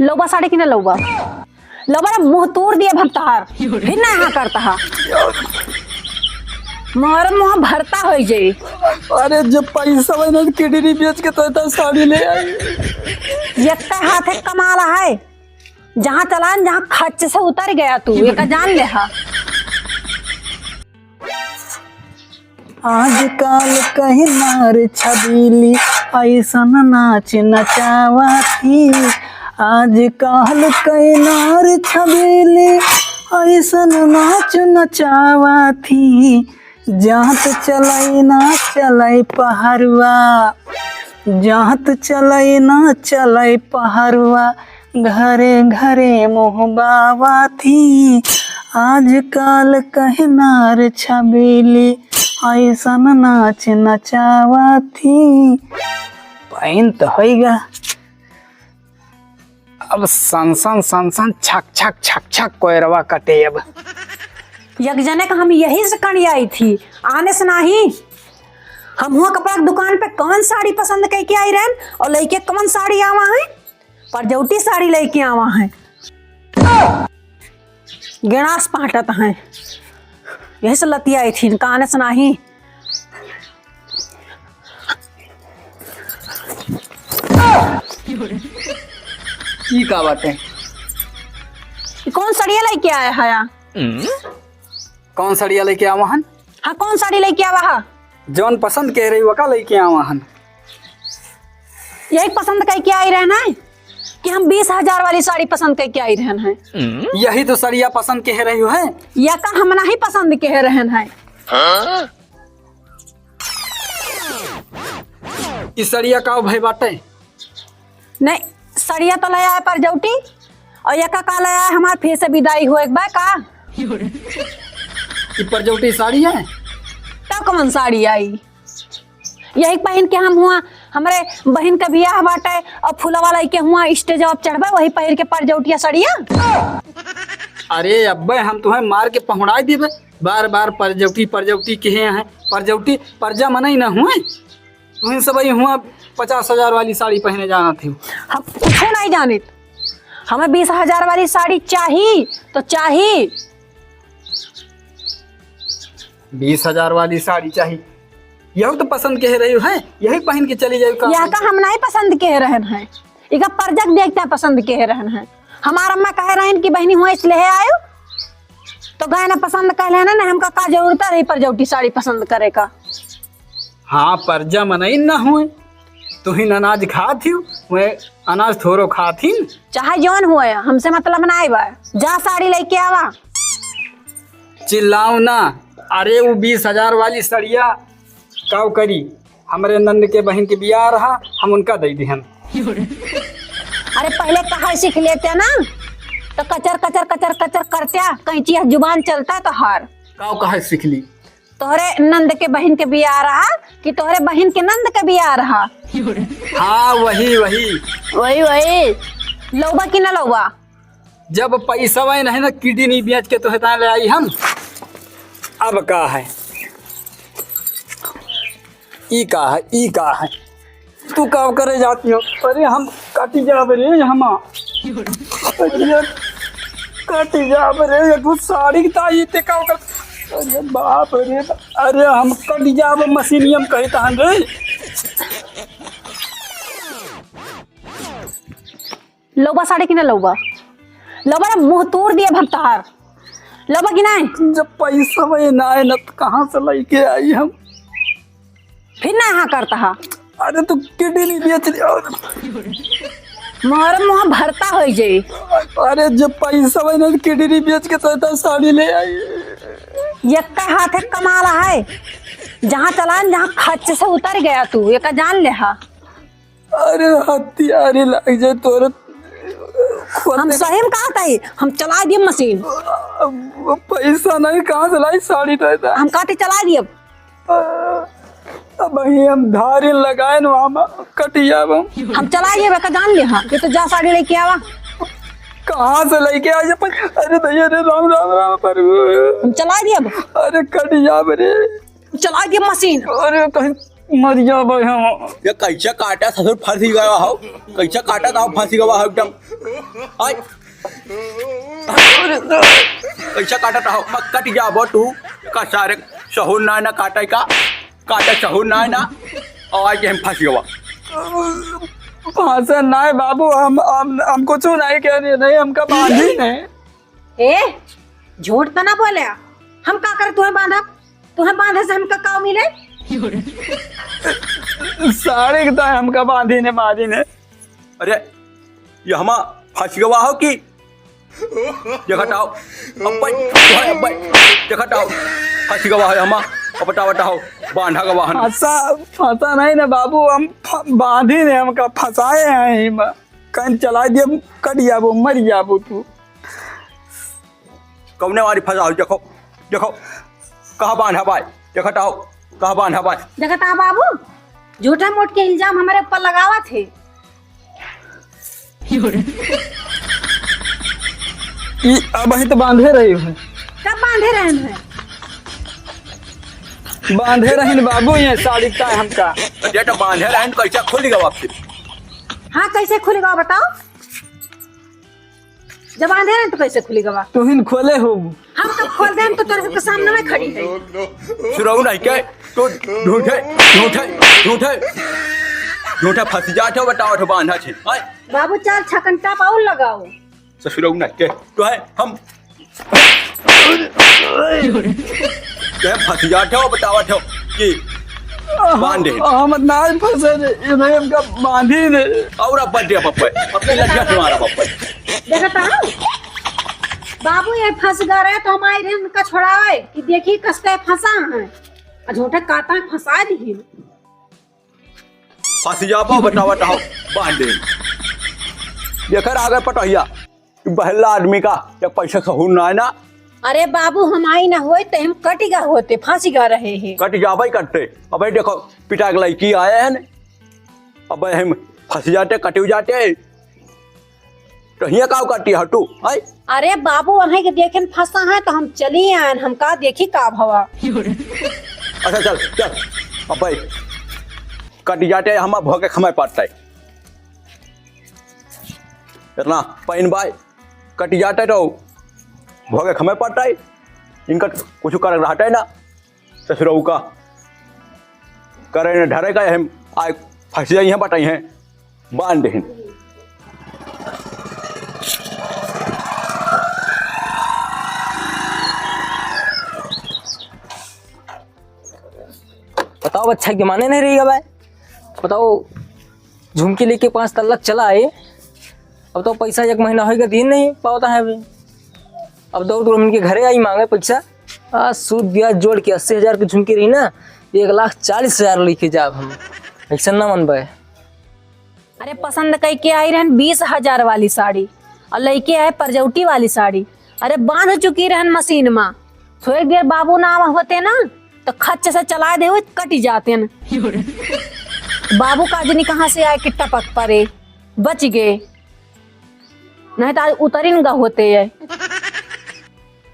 लौबा साड़ी की ना लौबा लौबा मुंह तोड़ दिए भक्तार फिर ना यहाँ करता है मोहर मुँह भरता हो जाए। अरे जब पैसा मैंने किडनी बेच के तो साड़ी ले आई। ये हाथ है कमाल है जहाँ चलान जहाँ खर्च से उतर गया तू ये का जान ले हा। आजकल कहीं नार छबीली ऐसा नाच नचावा थी। आजकल कहीं नार छबीली ऐसा नाच नचावा थी। जहाँ तो चलाई ना चलाई पहरवा जहाँ तो चलाई ना चलाई पहरवा घरे घरे मोहबावा थी। आजकल कहीं नार छबीली ऐसा नाच नचावा थी। पाइन तो होगा अब सन छक छक छक छक कोयरवा कटे। अब यक जने का हम यही से कड़ी आई थी आने से नहीं। हम हुआ कपड़ा की दुकान पे कौन साड़ी पसंद करके आई रहन और लड़के कौन साड़ी आवा है परजौटी साड़ी लेके आवा है गिणास पाटत हैं यही से लती आई थी इनका आने से नहीं। की का बातें कौन साड़िया लेके आया है कौन साड़िया लेके आवा हन। हाँ कौन साड़ी लेके आवा है जौन पसंद कह रही वका लेके आवा हन। यही पसंद करके आई रहना है कि हम 20,000 वाली साड़ी पसंद करके आई रहन है। यही तो साड़िया पसंद कह रही है या का हम नहीं पसंद कह रहन है। इस साड़िया का भाई बाटे नहीं सड़िया तो ले आया परजौटी और यका का ले आया हमारे फिर से विदाई हो एक बार का परजौटी साड़ी है तब कौन साड़ी आई यही पहन के हम हुआ हमारे बहन का बियाह बाटे और फूला वाला के हुआ स्टेज अब चढ़बे वही पहन के परजौटिया सड़िया। अरे अब्बे हम तुम्हें मार के पहुँचाई देवे बार बार परजौटी परजौटी कहे हैं। परजौटी परजा मना न हुए तुम सब हुआ 50,000 वाली साड़ी पहने जाना थी। हम कुछ नहीं जाने हमें 20,000 वाली साड़ी चाहिए तो चाहिए। 20,000 वाली साड़ी चाहिए यही तो पसंद कह रही है यही पहन के चली जाए। यह का हम नहीं पसंद कह रहे हैं इका परजक देखता पसंद कह रहे हैं। हमारा अम्मा कह रहे हैं कि बहनी हुआ इसलिए आयो तो गए ना पसंद कह लेना ना हमका का जरूरत रही परजौटी साड़ी पसंद करे का। हाँ परजा मनई न हुए तू ही अनाज खा थी वे अनाज थोड़ो खा थी चाहे जौन हुए हमसे मतलब ना आए जा साड़ी लेके आवा। चिल्लाओ ना। अरे वो 20,000 वाली सड़िया काव करी हमारे नंद के बहन के बियाह रहा हम उनका दे दी हम। अरे पहले कहा सीख लेते ना तो कचर कचर कचर कचर करते कहीं चीज जुबान चलता तो हार काव कहा सीख ली। तोहरे नंद के बहन के बियाह रहा कि तोहरे बहन के नंद के बियाह रहा। हाँ वही वही वही वही लौबा की ना लौबा जब पैसा वही नहीं ना किडनी बेच के तो ले आई हम। अब का है ई का है तू का करे जाती हो। अरे हम काटी जा रे हम काटी जा रे तू साड़ी ताई ते का कर। अरे बाप रे अरे हम कटी जा मशीनियम कहता हन रे। लौबा साड़ी की ना लौबा लौबा मुंह तोड़ दिए भक्तार लौबा की नहीं। जब पैसा वही ना है न तो कहाँ से लेके आई हम फिर ना यहाँ करता है। अरे तू किडनी बेच मोहर मुँह भरता हो जाए। अरे जब पैसा वही ना किडनी बेच के तो साड़ी ले आई। ये का हाथ है कमाल है जहाँ चलान जहाँ खर्च से उतर गया तू ये का जान ले हा। अरे हथियारी लग जाए तोरे हम सही में कहा था हम चला दिए मशीन पैसा नहीं कहाँ से लाई साड़ी तो हम काटे चला दिए। अब हम धारी लगाए न वहाँ कटिया हम चला दिए का जान ले हाँ ये तो जा साड़ी लेके आवा। कहाँ से लेके आए अरे भैया रे राम राम राम पर हम चला दिए। अरे कटिया रे चला दिए मशीन। अरे कहीं मर जाओ भाई हम। ये कैसे काटा ससुर फंसी गया हो, कैसे काटा था फंसी गया हो एकदम। आई कैसे काटा था मत कट जा बो तू का सारे सहूर ना काटा का काटा सहूर ना और आज हम फंस गया। फांसा नहीं बाबू, हम कुछ नहीं कह रहे, नहीं हमका बांधी नहीं। ए झूठ तो ना बोले, हम का कर तुम्हें बांधा, तुम्हें बांधे से हमका का मिले? सारे के तो हमका बांधी ने बांधी ने। अरे ये हम फंस गया हो कि देखटाओ अब देखटाओ फंस गया है हम बताओ बांधा का वाहन। फंसा नहीं ना बाबू, हम बांधी ने हमका फंसाए हैं, कहीं चला दिए कट जाबो मर जाबो तू। कौने वाली फंसाओ देखो देखो कहाँ बांधा पाए देखटाओ कहाँ बांधा पाए। देखता बाबू झूठा मोट के इल्जाम हमारे ऊपर लगावा थे। अब ही तो बांधे रही हूँ। कब बांधे रहे हैं? बांधे रही बाबू, ये साड़ी का हमका ये तो बांधे रहे कैसे खुल गया वापसी। हाँ कैसे खुलेगा बताओ, जब बांधे रहे तो कैसे खुलेगा? तुहिन खोले हो। हम कब खोल दे, हम तो तेरे के सामने में खड़ी है। सुराऊ नहीं के तो झूठे झूठे झूठे झूठे फंस जाते हो बताओ तो बांधा छे। बाबू चार छकंटा पाउल लगाओ। ससुराऊ नहीं के तो है हम क्या फंस जाते हो बताओ तो कि बांधे हम ना फंसे नहीं, हमका बांधी ने। और अब बर्थडे पप्पा अपने लड़का तुम्हारा पप्पा देखता हूँ बाबू ये फंस गए रहे तो हमारे रे उनका छोड़ावे कि देखी कसके फंसा है, झूठे काटा फंसा दी। फंस जा पाओ बताओ बांधे देखकर आगे पटहिया पहला आदमी का जब पैसा सहूर ना है ना। अरे बाबू हम आई ना होए तो हम कटिगा होते, फांसी गा रहे हैं। कट जा भाई कटते अब देखो पिता के लड़की आए हैं अब हम फंस जाते कटे जाते तो हिया का काटी हटू। अरे बाबू वहाँ के देखे फंसा है तो हम चली आए, हम का देखी का भवा। अच्छा चल चल अब भाई कट जाते हम भोगे खमाय पड़ता है इतना पैन भाई कट जाते तो भोगे खमाय पड़ता है, इनका कुछ कर रहा है ना ससुराऊ का करे ढरे का हम आए फंस जाइए बताई हैं बांध दे। बताओ अच्छा के माने नहीं रहेगा भाई, बताओ झुमकी लेके 5 तल्लक चला आए, अब तो पैसा 1 महीना होगा दिन नहीं पाता है अभी। अब दौड़ दौड़ उनके घरे आई मांगे पैसा, सूद ब्याज जोड़ के 80,000 की झुमकी रही ना, 1,40,000 लेके जाब हम, ऐसा ना मन भाई। अरे पसंद कई के आई रहन 20,000 वाली साड़ी और लड़के आए परजौटी वाली साड़ी। अरे बांध चुकी रहन मशीन में, थोड़ी देर बाबू ना होते ना तो खच्च से चला दे कट जाते न। बाबू का जनी कहाँ से आए कि टपक पड़े, बच गए, नहीं तो उतरी न होते है।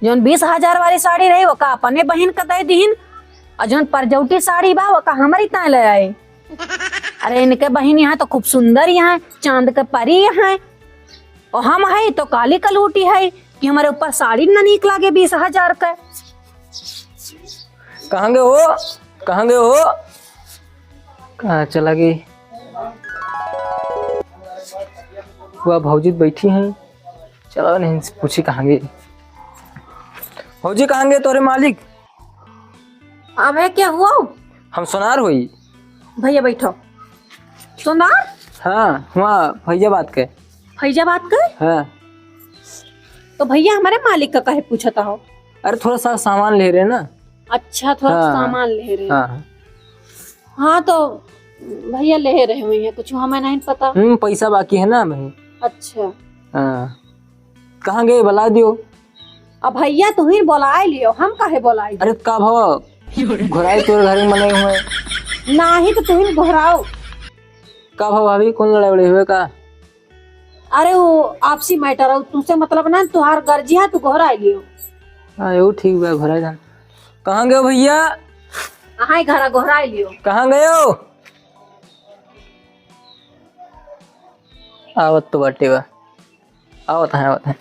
जोन 20,000 वाली साड़ी रही वो का अपने बहन का दे दीन, और जोन परजौटी साड़ी बा वो का हमारी ता ले आए। अरे इनके बहन यहाँ तो खूब सुंदर यहाँ चांद के परी यहाँ, और हम है तो काली कलूटी है कि हमारे ऊपर साड़ी न निक लागे 20,000 का। कहाँ गए हो, कहाँ गए हो, कहाँ चला गई? वह भौजी बैठी हैं, चलो नहीं पूछी कहाँ गई। भौजी कहाँ गए तोरे मालिक? अबे क्या हुआ? हम सोनार हुई। भैया बैठो। सोनार? हाँ वहाँ फैजाबाद के। फैजाबाद के? हाँ। तो भैया हमारे मालिक का कहे पूछता हो? अरे थोड़ा सा सामान ले रहे ना। अच्छा थोड़ा हाँ, सामान ले रहे। हाँ हाँ तो भैया ले रहे हुए हैं, कुछ हमें नहीं पता। पैसा बाकी है ना भाई। अच्छा हाँ कहाँ गए बता दियो। अब भैया तुम्हें बुलाए लियो, हम काहे बुलाए? अरे का भाव घोराई तोरे घर में मने हुए ना ही तो तुम्हें घोराओ। का भाव भाभी कौन लड़ाई उड़े हुए का? अरे वो आपसी मैटर है, तुमसे मतलब ना, तुहार गर्जी है तू घोरा लियो। हाँ ये ठीक बा घोराई जान। कहाँ गए भैया? अहाँ घर गोहरा लियो। कहाँ गए हो? आवत तो बाटे बा, आवत है।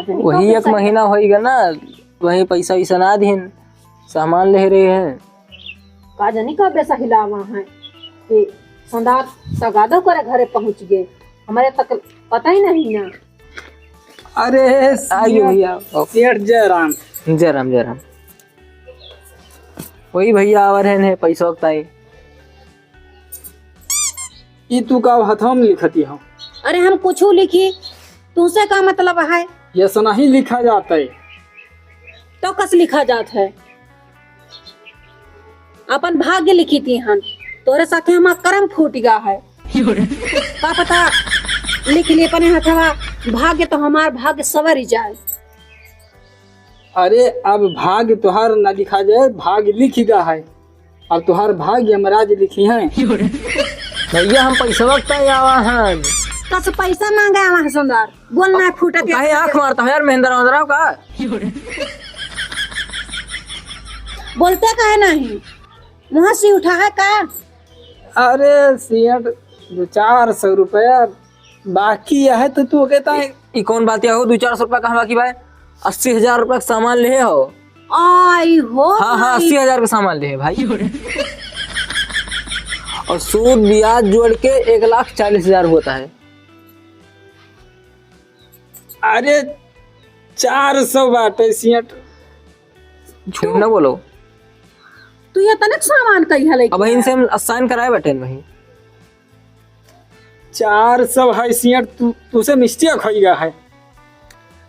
वही एक महीना होएगा ना, वही पैसा वैसा ना दिन सामान ले रहे हैं। का जानी का पैसा हिलावा है कि संदार तगादो करे घरे पहुंच गए, हमारे तक पता ही नहीं ना। अरे आइए भैया। सेठ जयराम। जयराम वही भैया आवर है पैसा वक्त आए। ई तू का हथवा में लिखती हो? अरे हम कुछ लिखी, तुमसे का मतलब है? ये सना ही लिखा जाता है। तो कस लिखा जात है? अपन भाग्य लिखी थी हम, तोरे साथे हमारा कर्म फूट गया है। का पता लिख लिए अपने हथवा, भाग्य तो हमार भाग्य सवर ही जाए। अरे अब भाग्य तुहार न लिखा जाए, भाग्य लिख गया है। अब तुहार भाग्य यमराज लिखी है। भैया हम पैसा वक्त आवा हैं। कस पैसा मांगा वहाँ सुंदर बोलना फूटा के काहे आँख मारता है यार महेंद्र का? बोलते काहे नहीं? मुँह से उठा है का? अरे सेठ 200-400 रुपया बाकी है तो तू कहता है। ई कौन बात हो? 200-400 रुपया कहाँ बाकी भाई? 80,000 रुपया का सामान ले हो। आई हो हाँ 80,000 का सामान ले भाई। और सूद ब्याज जोड़ के 1,40,000 होता है। अरे 400 बाटे सेठ। झूठ ना बोलो। तू ये तनक सामान कही है अब इनसे हम असाइन कराए बैठे वही। 400 है सेठ, तुझसे मिस्टेक हो गया है।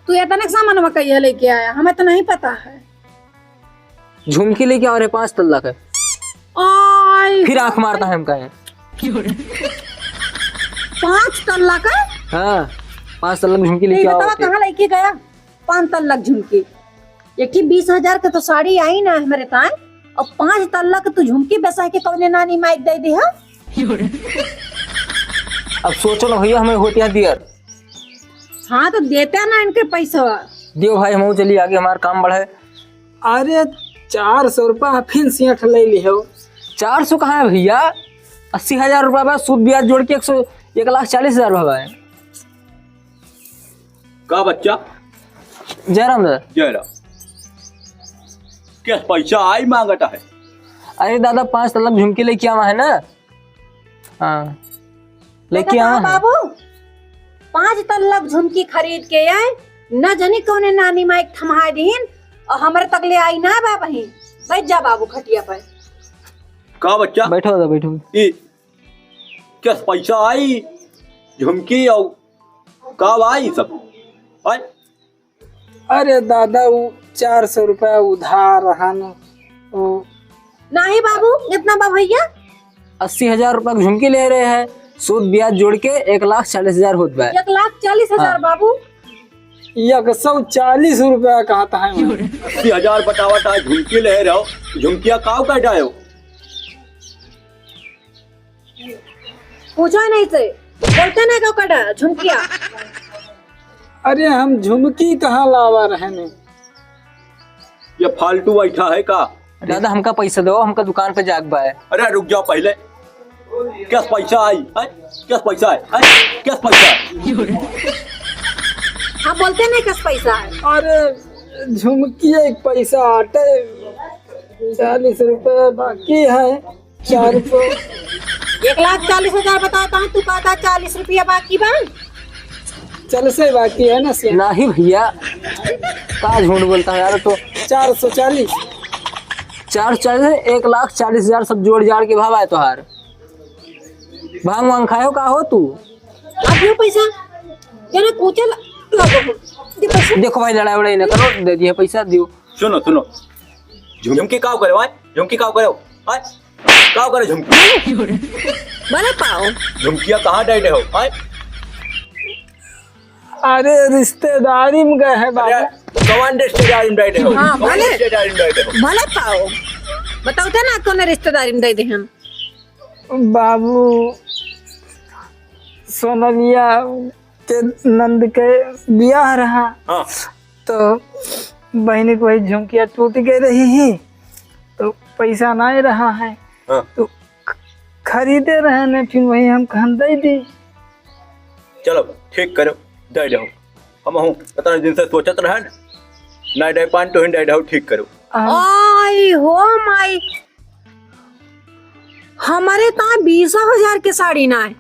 तू ये तनक सामान में कही है लेके आया, हमें तो नहीं पता है। झुमकी लेके आ रहे 5 तल्ला है। आई फिर आंख मारता है हम कहे। 5 तल्ला का? हाँ 5 तल्ला झुमकी नहीं लेके आओ। बतावा कहाँ लेके गया? 5 तल्लक झुमकी। एक ही 20,000 का तो साड़ी आई ना हमारे ताए, और 5 तल्लक तो झुमकी बेसा के कौने नानी माइक दे दी है। अब सोचो ना भैया हमें होती है दियर। हाँ तो देते ना इनके पैसा। दियो भाई हम चलिए आगे, हमारा काम बढ़े। अरे 400 रुपया फिर सेठ ले ली हो। 400 कहाँ है भैया? 80,000 रुपया बा, सूद ब्याज जोड़ के 1,40,000 रुपया है। का बच्चा? जयराम दादा। जयराम क्या पैसा आई मांगता है? अरे दादा 5 तल्ला झुमकी लेके आवा है ना। हाँ लेके आवा है। बाबू 5 तल्लक झुमकी खरीद के आए, न जानी कौने नानी माइक थमा दीन, और हमारे तक ले आई ना बाबा ही। बैठ जा बाबू खटिया पर। का बच्चा? बैठो दादा बैठो। ई क्या पैसा आई झुमकी और कब आई सब? आई अरे दादा वो 400 रुपया उधार रहा ना। नहीं बाबू इतना बा भैया। 80,000 रुपया की झुमकी ले रहे हैं, सूद ब्याज जोड़ के 1,40,000 होता है। 1,40,000 बाबू। 140 रुपया कहता है। 80,000 बतावट आज झुमकी ले रहे हो, झुमकिया काव का जाओ? पूछो ही नहीं से, बोलते ना क्यों कटा झुमकिया। अरे हम झुमकी कहाँ लावा रहे ने? ये फालतू बैठा है का? दादा हमका पैसा दो, हमका दुकान पे जाग बा है। अरे रुक जाओ पहले। क्या पैसा आई? क्या पैसा है? क्या पैसा है? हाँ बोलते नहीं किस पैसा है। अरे झुमकी एक पैसा आटे 40 रुपया बाकी है। 400। 1,40,000 बताता हूँ, तू कहता 40 रुपया बाकी बा। चल से बाकी है ना से। नहीं भैया का झूठ बोलता है यार। तो 440। 440 1,40,000 सब जोड़ जाड़ के भाव आए तोहार। भांग वांग खाए हो का हो तू? अब यो पैसा क्या ना कुचल लगो दे पैसा। देखो भाई लड़ाई वड़ाई ना करो, दे दिए पैसा दियो। सुनो सुनो, झुमकी काव करे भाई? झुमकी काव करे? काव करे झुमकी? बना पाओ झुमकिया कहाँ डाले हो? अरे रिश्तेदारी में गए हैं बाबा। कौन रिश्तेदारी में डाले हो? हाँ, कौन भले। रिश्तेदारी में डाले हो? भले पाओ बताओ थे ना कौन रिश्तेदारी में दे दे हम। बाबू सोनलिया के नंद के ब्याह रहा, हाँ तो बहनी को वही झुमकिया टूट गई रही है तो पैसा नहीं रहा है हाँ तो खरीदे रहे ने फिर वही हम कहन दे दी। चलो ठीक करो दे दो। हम हूँ इतना दिन से सोचत रहे न नहीं दे पान तो दे दो ठीक करो। आई हो माई, हमारे तो 20,000 के साड़ी ना है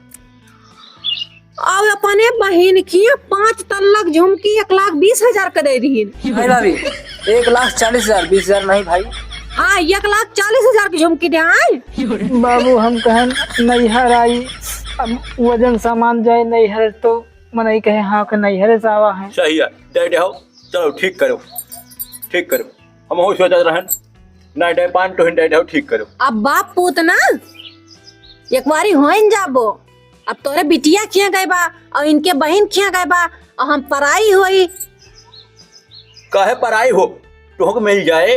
और अपने बहन की 5 तल्लक झुमकी 1,20,000 का दे दी। नहीं भाभी 1,40,000 20,000 नहीं भाई। हाँ 1,40,000 की झुमकी दे आए। बाबू हम कहन नैहर आई, अब वजन सामान जाए नैहर तो मनई कहे हाँ के नैहर से आवा है। सही है दे दो। चलो ठीक करो ठीक करो। हम हूँ सोचत रहे न नहीं दे पान तो दे दो ठीक करो। अब बाप पूत ना एक बारी होइन जाबो। अब तोरे बिटिया खिया गए बा और इनके बहन खिया गए बा और हम पराई होई। काहे पराई हो तो मिल जाए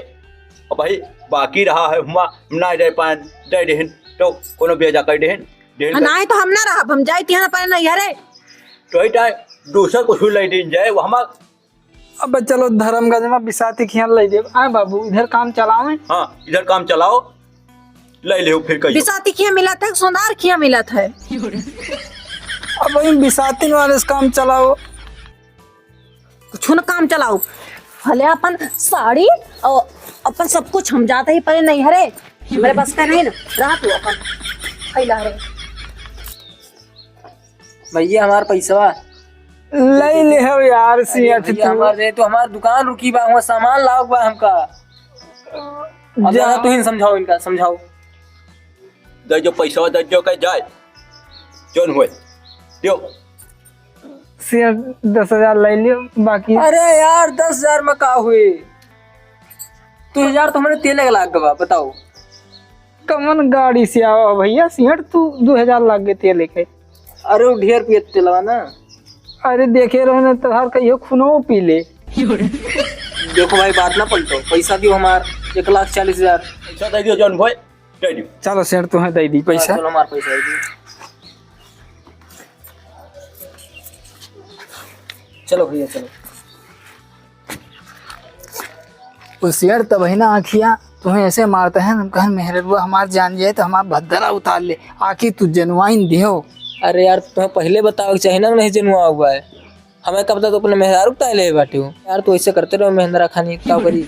और भाई बाकी रहा है हुआ नहीं दे पान दे देहन तो कोनो बेजा कर देहन देहन नहीं तो हम ना रहा, हम जाए तिहां पर नैहरे। तो ही दूसरा कुछ ले दिन जाए वो हम। अब चलो धर्मगंज में बिसाती खियाल ले दे। आए बाबू इधर काम चलावे। हाँ इधर काम चलाओ ले ले फिर कहियो। बिसाती खिया मिला था, सोनार खिया मिला था। अब वही बिसाती वाले से काम चलाओ। कुछ न काम चलाओ भले अपन साड़ी और अपन सब कुछ हम जाते ही परे नैहरे। मेरे बस का नहीं ना रहा तू अपन खैला रे। भैया हमार पैसा ले ले हो यार सियाठ भैया तू। हमार दे तो हमार दुकान रुकी बा, वहाँ सामान लाओ बा हमका। अब जा। जरा तू ही समझाओ इनका, समझाओ। दे जो पैसा दे जो कह जाए जोन हुए दियो। सिया 10,000 ले लियो बाकी। अरे यार 10,000 में का हुए? 2,000 तो हमारे तेल के लाग गवा, बताओ। कमन गाड़ी से आओ भैया सिहट तू 2,000 लाग गए तेल के। अरे वो ढेर पिए तेलवा ना। अरे देखे रहो ना तोहार कहियो खुनो पी ले। देखो भाई बात ना पलटो, पैसा दियो हमार 1,40,000। पैसा दे दियो जोन हुए दे दियो। चलो सेठ तुम्हें दे दी पैसा। चलो हमार पैसा दे दियो। चलो भैया चलो। उसियर तब है ना आखिया तुम्हें ऐसे मारता है। हम कहन मेहरबुआ हमार जान जाए तो हमार भद्दरा उतार ले आखिर तू जनवाइन दियो। अरे यार तुम्हें पहले बताओ चाहिए ना, नहीं जनुआ हुआ है हमें। कब तक तो अपने मेहरारू उतार ले बाटे हो यार। तो ऐसे करते रहो मेहंदरा खानी क्या करी।